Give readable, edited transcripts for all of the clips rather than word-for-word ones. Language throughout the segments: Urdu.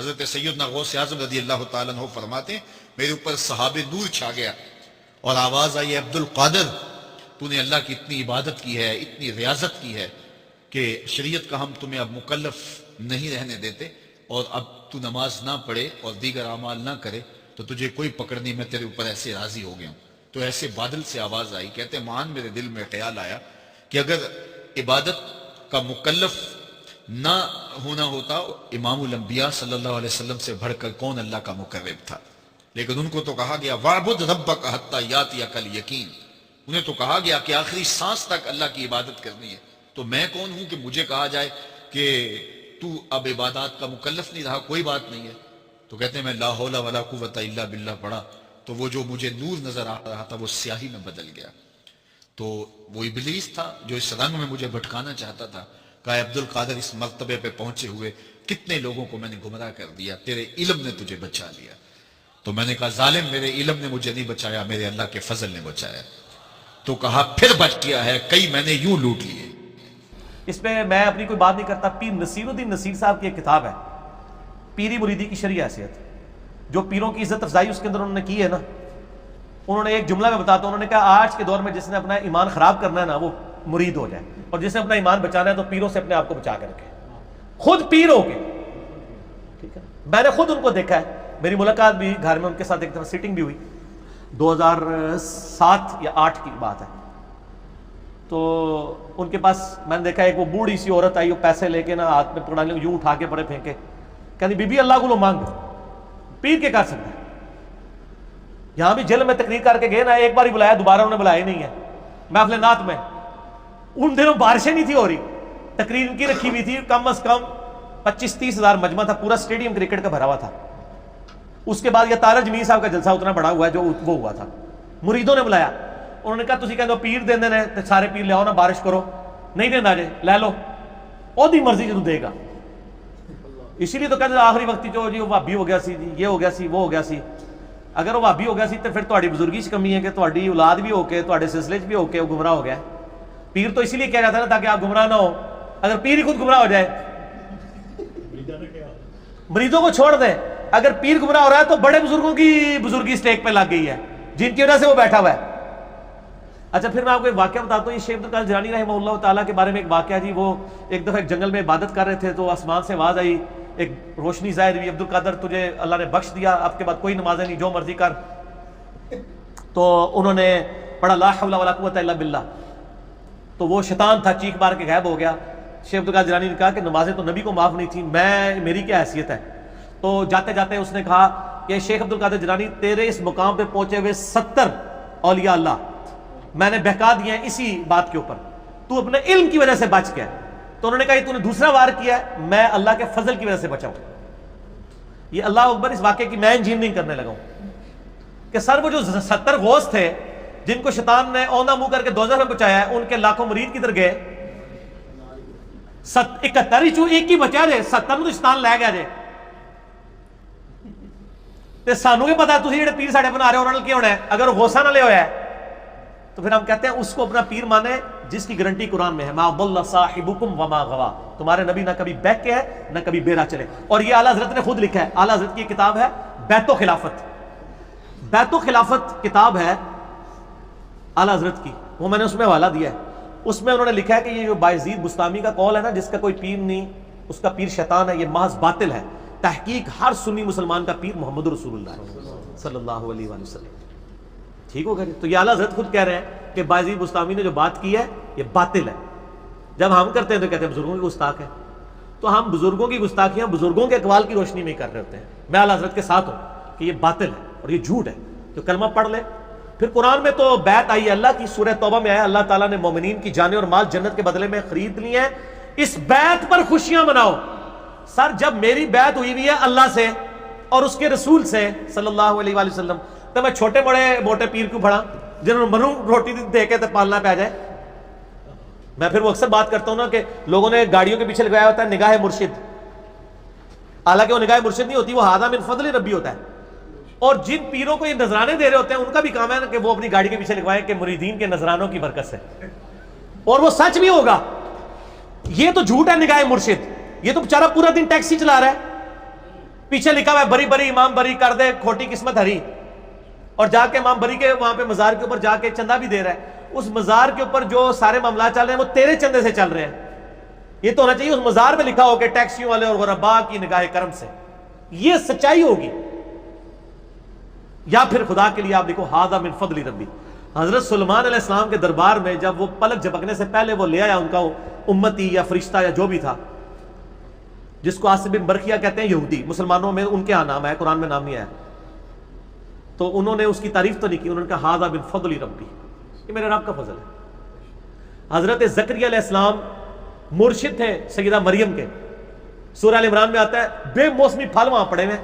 حضرت سیدنا غوث اعظم رضی اللہ تعالیٰ عنہ فرماتے ہیں میرے اوپر صحاب نور چھا گیا اور آواز آئی عبد القادر تو نے اللہ کی اتنی عبادت کی ہے، اتنی ریاضت کی ہے کہ شریعت کا ہم تمہیں اب مکلف نہیں رہنے دیتے، اور اب تو نماز نہ پڑھے اور دیگر اعمال نہ کرے تو تجھے کوئی پکڑ نہیں، میں تیرے اوپر ایسے راضی ہو گیا ہوں۔ تو ایسے بادل سے آواز آئی، کہتے ہیں مان میرے دل میں خیال آیا کہ اگر عبادت کا مکلف نہ ہونا ہوتا امام الانبیاء صلی اللہ علیہ وسلم سے بڑھ کر کون اللہ کا مقرب تھا، لیکن ان کو تو کہا گیا وَاعْبُدْ رَبَّكَ حَتَّى يَأْتِيَكَ الْيَقِينُ، انہیں تو کہا گیا کہ آخری سانس تک اللہ کی عبادت کرنی ہے۔ تو میں کون ہوں کہ مجھے کہا جائے کہ تو اب عبادات کا مکلف نہیں رہا، کوئی بات نہیں ہے۔ تو کہتے ہیں میں لا حول ولا قوت الا باللہ پڑھا تو وہ جو مجھے نور نظر آ رہا تھا وہ سیاہی میں بدل گیا۔ تو وہ ابلیس تھا جو اس رنگ میں مجھے بھٹکانا چاہتا تھا، کہا عبد القادر اس مرتبے پہ پہنچے ہوئے کتنے لوگوں کو میں نے گمراہ کر دیا، تیرے علم نے تجھے بچا لیا۔ تو میں نے کہا ظالم میرے علم نے مجھے نہیں بچایا، میرے اللہ کے فضل نے بچایا۔ تو کہا پھر بچ گیا ہے، کئی میں نے یوں لوٹ لیے۔ اس پہ میں اپنی کوئی بات نہیں کرتا، پیر نصیر الدین نصیر صاحب کی ایک کتاب ہے پیری مریدی کی شرعی حیثیت، جو پیروں کی عزت افزائی اس کے اندر انہوں نے کی ہے نا، انہوں نے ایک جملہ میں بتاتا انہوں نے کہا آج کے دور میں جس نے اپنا ایمان خراب کرنا ہے نا وہ مرید ہو جائے، اور جس نے اپنا ایمان بچانا ہے تو پیروں سے اپنے آپ کو بچا کے رکھے، خود پیر ہو کے۔ ٹھیک ہے، میں نے خود ان کو دیکھا ہے، میری ملاقات بھی گھر میں ان کے ساتھ ایک دفعہ سیٹنگ بھی ہوئی، 2007 یا 8 کی بات ہے۔ تو ان کے پاس میں نے دیکھا ایک وہ بوڑھی سی عورت آئی، وہ پیسے لے کے نا ہاتھ میں پکڑانے یوں اٹھا کے پڑے پھینکے، کہنی بی بی اللہ کو لو مانگ، پیر کے کر سکتا ہے۔ یہاں بھی جیل میں تقریر کر کے گئے نا، ایک بار ہی بلایا، دوبارہ انہوں نے بلایا نہیں ہے محفل نعت میں۔ ان دنوں بارشیں نہیں تھی ہو رہی، تقریر ان کی رکھی ہوئی تھی، کم از کم 25-30 ہزار مجمع تھا، پورا اسٹیڈیم کرکٹ کا بھرا ہوا تھا۔ اس کے بعد یہ تارا جمیل صاحب کا جلسہ اتنا بڑا ہوا ہے جو وہ ہوا تھا، مریدوں نے بلایا، انہوں نے کہا تسی کہندے ہو پیر دین دینا ہے، سارے پیر لے آؤ نا، بارش کرو، نہیں دینا جے لے لو، دی مرضی جدوں دے گا۔ اسی لیے تو کہتے آخری وقت جو جی وہ بھابی ہو گیا سی، یہ ہو گیا سی، وہ ہو گیا سی۔ اگر وہ بھابی ہو گیا سی تو پھر تہاڈی بزرگی چ کمی ہے کہ تہاڈی اولاد بھی ہو کے تہاڈے سلسلے چ بھی ہو کے وہ گمراہ ہو گیا ہے۔ پیر تو اسی لیے کہا جاتا ہے نا تاکہ آپ گمراہ نہ ہو، اگر پیر ہی خود گمراہ ہو جائے، مریدوں کو چھوڑ دیں، اگر پیر گمراہ ہو رہا ہے تو بڑے بزرگوں کی بزرگی اسٹیک پہ لگ گئی ہے جن کی وجہ سے وہ بیٹھا ہوا ہے۔ اچھا پھر میں آپ کو ایک واقعہ بتاتا ہوں، یہ شیخ عبد القادر جیلانی رحمہ اللہ تعالیٰ کے بارے میں ایک واقعہ جی، وہ ایک دفعہ ایک جنگل میں عبادت کر رہے تھے تو آسمان سے آواز آئی، ایک روشنی ظاہر ہوئی، عبد القادر تجھے اللہ نے بخش دیا، اب کے بعد کوئی نمازیں نہیں، جو مرضی کر۔ تو انہوں نے پڑھا لا حول ولا قوت الا باللہ، تو وہ شیطان تھا چیخ مار کے غائب ہو گیا۔ شیخ عبد القادر جیلانی نے کہا کہ نمازیں تو نبی کو معاف نہیں تھیں، میری کیا حیثیت ہے؟ تو جاتے جاتے اس نے کہا کہ شیخ عبد القادر جیلانی تیرے اس مقام پہ پہنچے ہوئے 70 اولیاء اللہ میں نے بہکا دیے ہیں اسی بات کے اوپر، تو اپنے علم کی وجہ سے بچ گیا۔ تو انہوں نے کہا یہ تو نے دوسرا وار کیا ہے، میں اللہ کے فضل کی وجہ سے بچا ہوں۔ یہ اللہ اکبر، اس واقعے کی میں انجینئرنگ کرنے لگا ہوں کہ سر وہ جو 70 غوث تھے جن کو شیطان نے اوندھا منہ کر کے دوزخ میں پہنچایا ہے، ان کے لاکھوں مرید کدھر گئے؟ 71 چوں ایک ہی بچا جے، 70 تو شیطان لے گیا جے۔ تے سانو کی پتا تسی جڑے پیر ساڈے بنا رہے ہو انہاں نال کی ہونا ہے؟ اگر وہ غوثاں نال ہویا ہے تو پھر ہم کہتے ہیں اس کو اپنا پیر مانے جس کی گارنٹی قرآن میں ہے، ما ضل صاحبکم وما غوا، تمہارے نبی نہ کبھی بہک کے ہے نہ کبھی بیرا چلے۔ اور یہ اعلیٰ حضرت نے خود لکھا ہے، اعلیٰ حضرت کی کتاب ہے بیت و خلافت، بیت و خلافت کتاب ہے اعلیٰ حضرت کی، وہ میں نے اس میں حوالہ دیا ہے۔ اس میں انہوں نے لکھا ہے کہ یہ جو بایزید بستامی کا قول ہے نا، جس کا کوئی پیر نہیں، اس کا پیر شیطان ہے، یہ محض باطل ہے۔ تحقیق ہر سنی مسلمان کا پیر محمد رسول اللہ صلی اللہ علیہ وآلہ وسلم۔ ٹھیک ہو گیا؟ تو یہ اعلیٰ حضرت خود کہہ رہے ہیں کہ بایزید بستامی نے جو بات کی ہے یہ باطل ہے۔ جب ہم کرتے ہیں تو کہتے ہیں بزرگوں کی گستاخ ہے، تو ہم بزرگوں کی گستاخیاں بزرگوں کے اقوال کی روشنی میں کر رہے ہوتے ہیں۔ میں اعلیٰ حضرت کے ساتھ ہوں کہ یہ باطل ہے اور یہ جھوٹ ہے، تو کلمہ پڑھ لے۔ پھر قرآن میں تو بیعت آئی ہے اللہ کی، سورہ توبہ میں آیا اللہ تعالیٰ نے مومنین کی جانیں اور مال جنت کے بدلے میں خرید لی ہیں، اس بیعت پر خوشیاں مناؤ۔ سر جب میری بیعت ہوئی ہوئی ہے اللہ سے اور اس کے رسول سے صلی اللہ علیہ وآلہ وسلم، تو میں چھوٹے بڑے موٹے پیر کیوں پڑھا جنہوں نے منو روٹی دے کے تو پالنا پہ جائے؟ میں پھر وہ اکثر بات کرتا ہوں نا کہ لوگوں نے گاڑیوں کے پیچھے لگایا ہوتا ہے نگاہ مرشد، حالانکہ وہ نگاہ مرشد نہیں ہوتی، وہ ہادہ من فضل ربی ہوتا ہے۔ اور جن پیروں کو یہ نذرانے دے رہے ہوتے ہیں ان کا بھی کام ہے کہ وہ اپنی گاڑی کے پیچھے لگوائیں کہ مریدین کے نذرانوں کی برکت سے، اور وہ سچ بھی ہوگا۔ یہ تو جھوٹ ہے نگاہ مرشد، یہ تو بیچارہ پورا دن ٹیکسی چلا رہا ہے، پیچھے لکھا ہوا ہے بری بری امام بری کر دے کھوٹی قسمت ہری، اور جا کے امام بری کے وہاں پہ مزار کے اوپر جا کے چندہ بھی دے رہا ہے. اس مزار کے اوپر جو سارے معاملات چل رہے ہیں وہ تیرے چندے سے چل رہے ہیں. یہ تو ہونا چاہیے اس مزار پہ لکھا ہو کہ ٹیکسیوں والے اور غرباء کی نگاہ کرم سے. یہ سچائی ہوگی. یا پھر خدا کے لیے آپ لکھو ھذا من فضل ربی. حضرت سلیمان علیہ السلام کے دربار میں جب وہ پلک جھپکنے سے پہلے وہ لے آیا ان کا امتی یا فرشتہ یا جو بھی تھا، جس کو عاصم بن برقیہ کہتے ہیں یہودی، مسلمانوں میں ان کے ہاں نام ہے، قرآن میں نام نہیں آیا، تو انہوں نے اس کی تعریف تو نہیں کی، انہوں نے کہا ھذا من فضل ربی، یہ میرے رب کا فضل ہے. حضرت زکریا علیہ السلام مرشد تھے سیدہ مریم کے. سورہ ال عمران میں آتا ہے بے موسمی پھل وہاں پڑے ہوئے.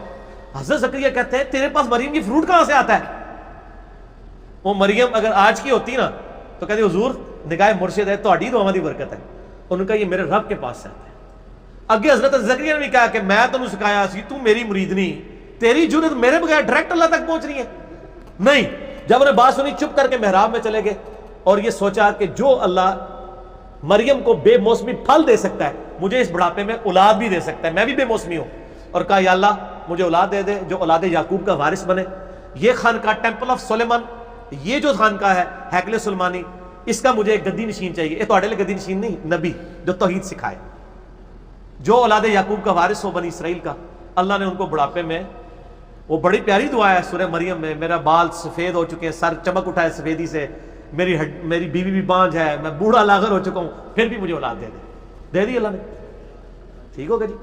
حضرت زکریا کہتے ہیں تیرے پاس مریم کی فروٹ کہاں سے آتا ہے؟ وہ مریم اگر آج کی ہوتی نا تو کہتے حضور نگاہ مرشد ہے، تہاڈی دعاواں دی برکت ہے. انہوں نے کہا یہ میرے رب کے پاس سے آتا ہے. اگے حضرت زکریا نے بھی کہا کہ میں تمہیں سکھایا سی، تو میری مرید نہیں، تیری جرت میرے بغیر ڈائریکٹ اللہ تک پہنچ رہی ہے نہیں. جب انہیں بات سنی چپ کر کے محراب میں چلے گئے اور یہ سوچا کہ جو اللہ مریم کو بے موسمی پھل دے سکتا ہے مجھے اس بڑھاپے میں اولاد بھی دے سکتا ہے، میں بھی بے موسمی ہوں. اور کہا یا اللہ مجھے اولاد دے دے جو اولاد یعقوب کا وارث بنے. یہ خانقاہ ٹیمپل آف سلیمان، یہ جو خانقاہ ہے ہیکل سلیمانی، اس کا مجھے ایک گدی نشین چاہیے. یہ تہاڈے لیے گدی نشین نہیں، نبی جو توحید سکھائے، جو اولاد یعقوب کا وارث ہو بنی اسرائیل کا. اللہ نے ان کو بڑھاپے میں، وہ بڑی پیاری دعا ہے سورہ مریم میں، میرا بال سفید ہو چکے ہیں، سر چمک اٹھا ہے سفیدی سے، میری بیوی بھی بانجھ ہے، میں بوڑھا لاغر ہو چکا ہوں، پھر بھی مجھے اولاد دے دی اللہ نے. ٹھیک ہوگا جی.